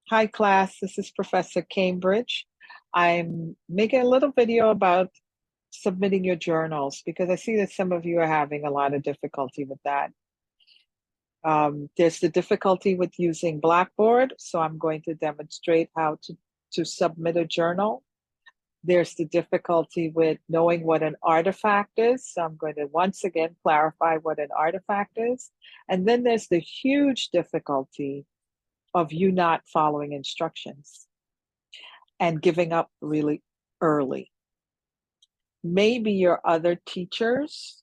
Hi class, this is Professor Cambridge. I'm making a little video about submitting your journals because I see that some of you are having a lot of difficulty with that. There's the difficulty with using Blackboard, so I'm going to demonstrate how to submit a journal. There's the difficulty with knowing what an artifact is, so I'm going to once again clarify what an artifact is. And then there's the huge difficulty of you not following instructions and giving up really early. Maybe your other teachers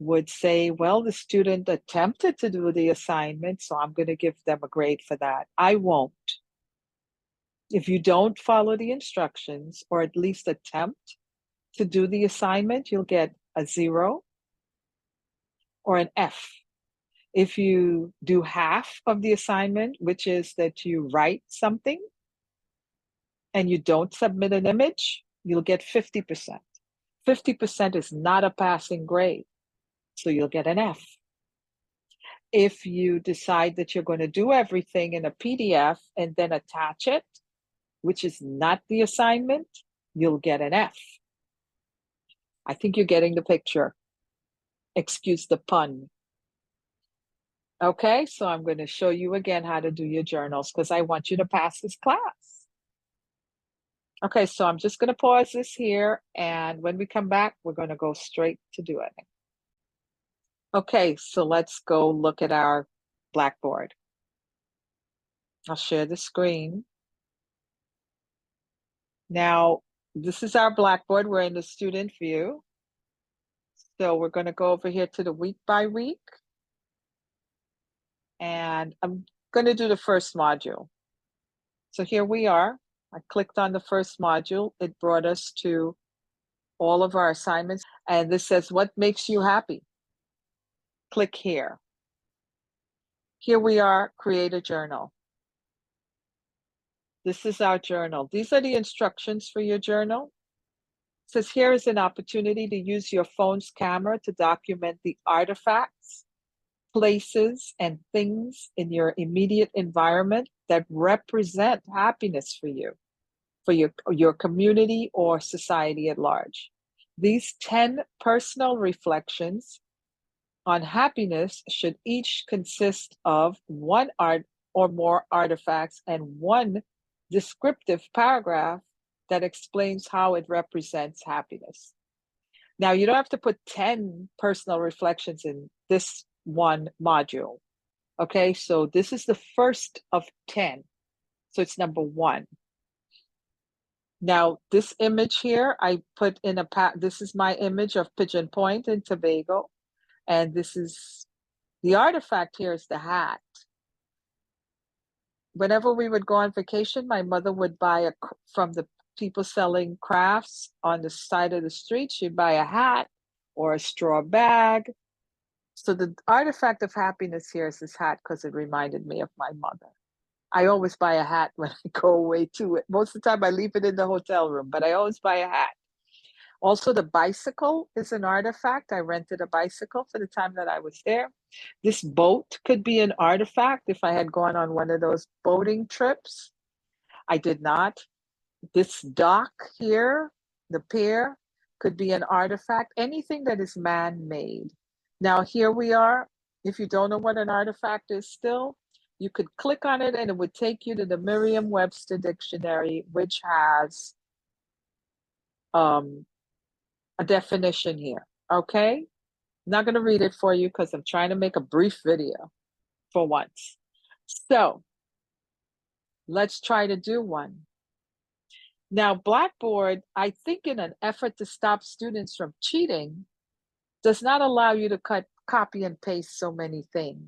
would say, well, the student attempted to do the assignment, so I'm going to give them a grade for that. I won't. If you don't follow the instructions or at least attempt to do the assignment, you'll get a 0 or an F. If you do half of the assignment, which is that you write something and you don't submit an image, you'll get 50%. 50% is not a passing grade, so you'll get an F. If you decide that you're going to do everything in a PDF and then attach it, which is not the assignment, you'll get an F. I think you're getting the picture. Excuse the pun. Okay, so I'm going to show you again how to do your journals because I want you to pass this class. Okay, so I'm just going to pause this here, and when we come back, we're going to go straight to do it. Okay, so let's go look at our Blackboard. I'll share the screen. Now, this is our Blackboard. We're in the student view. So we're going to go over here to the week by week. And I'm going to do the first module. So here we are. I clicked on the first module. It brought us to all of our assignments. And this says, what makes you happy? Click here. Here we are, create a journal. This is our journal. These are the instructions for your journal. It says here is an opportunity to use your phone's camera to document the artifacts, places, and things in your immediate environment that represent happiness for you, for your community or society at large. These 10 personal reflections on happiness should each consist of one art or more artifacts and one descriptive paragraph that explains how it represents happiness. Now, you don't have to put 10 personal reflections in this one module. Okay, so this is the first of 10. So it's number 1. Now, this image here, I put in this is my image of Pigeon Point in Tobago. And this is, the artifact here is the hat. Whenever we would go on vacation, my mother would buy from the people selling crafts on the side of the street, she'd buy a hat or a straw bag. So the artifact of happiness here is this hat because it reminded me of my mother. I always buy a hat when I go away to it. Most of the time I leave it in the hotel room, but I always buy a hat. Also, the bicycle is an artifact. I rented a bicycle for the time that I was there. This boat could be an artifact if I had gone on one of those boating trips. I did not. This dock here, the pier, could be an artifact. Anything that is man-made. Now, here we are. If you don't know what an artifact is still, you could click on it and it would take you to the Merriam-Webster dictionary, which has a definition here, okay? I'm not going to read it for you because I'm trying to make a brief video for once. So let's try to do one. Now, Blackboard, I think in an effort to stop students from cheating, does not allow you to copy and paste so many things.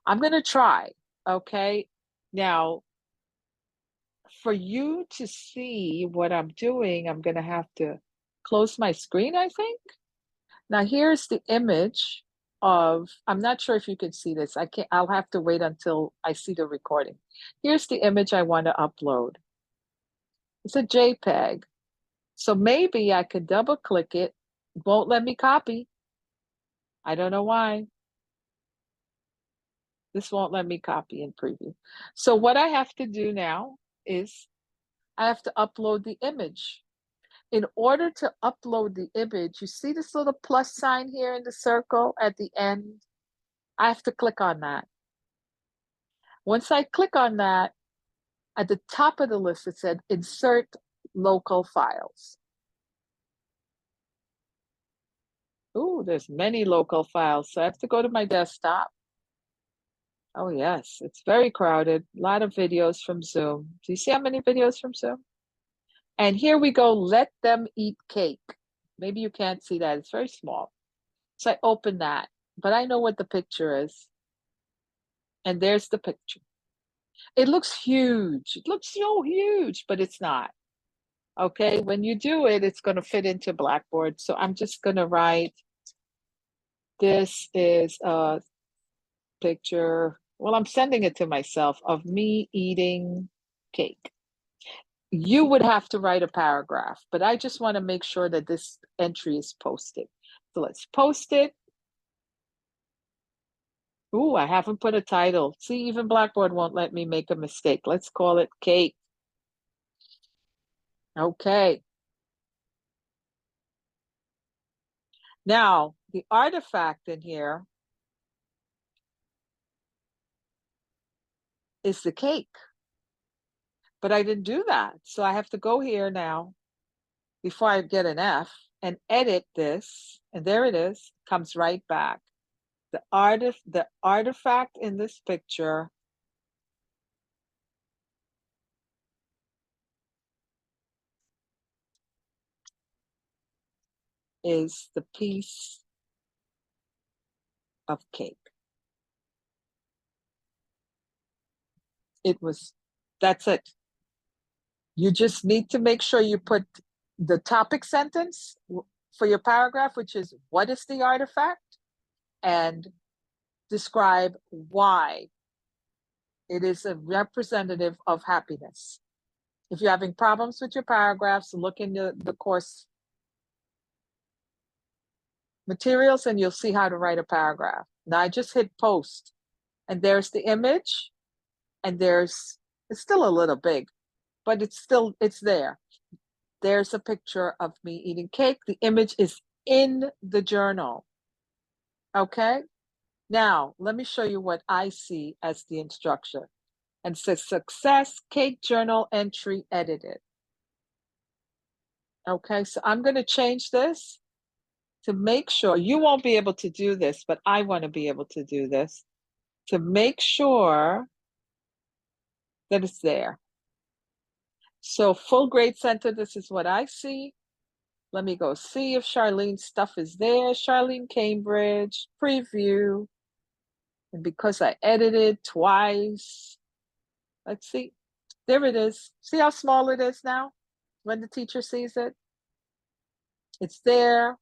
I'm going to try, okay? Now, for you to see what I'm doing, I'm going to have to close my screen, I think. Now here's the image of, I'm not sure if you can see this. I'll have to wait until I see the recording. Here's the image I want to upload. It's a JPEG. So maybe I could double click it. It won't let me copy. I don't know why. This won't let me copy and preview. So what I have to do now is I have to upload the image. In order to upload the image, you see this little plus sign here in the circle at the end? I have to click on that. Once I click on that, at the top of the list, it said insert local files. Ooh, there's many local files. So I have to go to my desktop. Oh yes, it's very crowded. A lot of videos from Zoom. Do you see how many videos from Zoom? And here we go, let them eat cake. Maybe you can't see that, it's very small. So I open that, but I know what the picture is. And there's the picture. It looks huge. It looks so huge, but it's not. Okay, when you do it, it's going to fit into Blackboard. So I'm just going to write, this is a picture, well, I'm sending it to myself, of me eating cake. You would have to write a paragraph, but I just want to make sure that this entry is posted. So let's post it. Ooh, I haven't put a title. See, even Blackboard won't let me make a mistake. Let's call it cake. Okay. Now, the artifact in here is the cake. But I didn't do that. So I have to go here now before I get an F and edit this. And there it is, comes right back. The artifact in this picture is the piece of cake. That's it. You just need to make sure you put the topic sentence for your paragraph, which is what is the artifact, and describe why it is a representative of happiness. If you're having problems with your paragraphs, look in the course materials and you'll see how to write a paragraph. Now I just hit post and there's the image, and it's still a little big, but it's there. There's a picture of me eating cake. The image is in the journal. Okay? Now, let me show you what I see as the instruction. And it says success cake journal entry edited. Okay, so I'm going to change this to make sure you won't be able to do this, but I want to be able to do this to make sure that it's there. So full grade center, this is what I see. Let me go see if Charlene's stuff is there. Charlene Cambridge, preview. And because I edited twice, let's see. There it is. See how small it is now when the teacher sees it? It's there.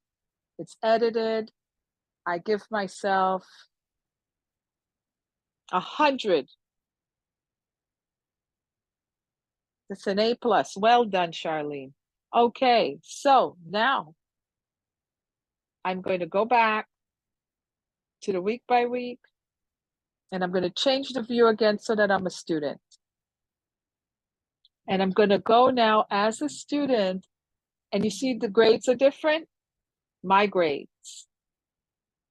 It's edited. I give myself 100. It's an A+. Well done, Charlene. Okay, so now I'm going to go back to the week by week, and I'm going to change the view again so that I'm a student. And I'm going to go now as a student, and you see the grades are different? My grades.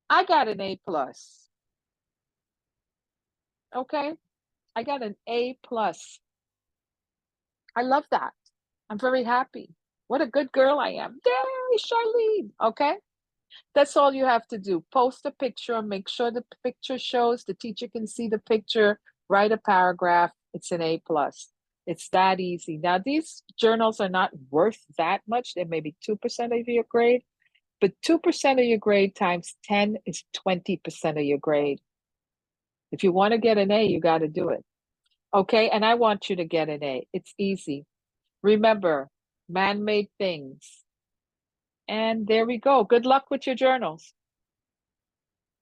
I got an A+. Okay, I got an A+. I love that. I'm very happy. What a good girl I am. Yay, Charlene. Okay, that's all you have to do. Post a picture, make sure the picture shows, the teacher can see the picture, write a paragraph. It's an A+. It's that easy. Now, these journals are not worth that much. They may be 2% of your grade, but 2% of your grade times 10 is 20% of your grade. If you want to get an A, you got to do it. Okay, and I want you to get an A. It's easy. Remember, man-made things. And there we go. Good luck with your journals.